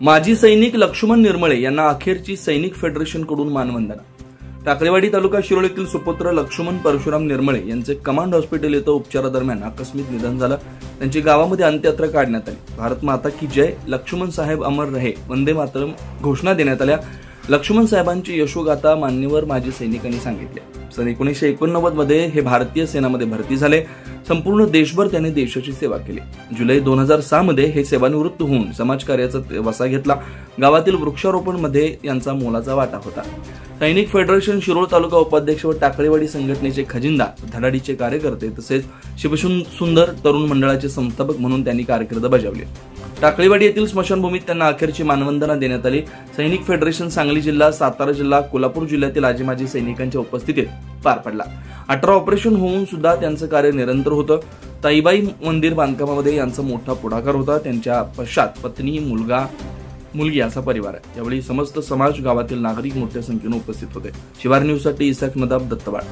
माजी सैनिक लक्ष्मण निर्मळे यांना अखेरची सैनिक फेडरेशनकडून मानवंदना। टाकळीवाडी तालुका शिरोळ येथील सुपुत्र लक्ष्मण परशुराम निर्मळे यांचे कमांड हॉस्पिटल येथे उपचारादरम्यान आकस्मिक निधन झालं। त्यांची गावामध्ये अंत्ययात्रा काढण्यात आली। भारत माता की जय, लक्ष्मण साहेब अमर रहे, वंदे मातरम घोषणा देण्यात आल्या। लक्ष्मण साहेबांची यशोगाथा मान्यवर माजी सैनिकांनी सांगितले। सन 1989 मध्ये हे भारतीय सेनामध्ये भरती झाले। संपूर्ण देशभर त्यांनी देशाची सेवा केली। जुलै 2006 मध्ये हे सेवानिवृत्त होऊन समाजकार्याचा वसा घेतला। गावातील वृक्षारोपण मध्ये यांचा मोलाचा वाटा होता। सैनिक फेडरेशन शिरोळ तालुका उपाध्यक्ष व टाकळीवाडी संघटनेचे खजिनदार, धडाडीचे कार्यकर्ते तसेच शिवसुंदर तरुण मंडळाचे संस्थापक म्हणून त्यांनी कारकीर्द बजावली। टाकळीवाडी येथील स्मशानभूमीत त्यांना अखेरची मानवंदना देण्यात आली। सैनिक फेडरेशन सांगली जिल्हा, सातारा जिल्हा, कोल्हापूर जिल्ह्यातील आजी माजी सैनिकांच्या उपस्थितीत पार पडला। 18 ऑपरेशन होऊन सुद्धा त्यांचं कार्य निरंतर होतं। ताईबाई मंदिर बांधकामामध्ये यांचा मोठा पुढाकार होता। त्यांच्या पश्चात पत्नी, मुलगी असा परिवार आहे। यावेळी समस्त समाज, गावातील नागरिक मोठ्या संख्येने उपस्थित होते। शिवार न्यूजसाठी इसाक नदाब, दत्तवाड।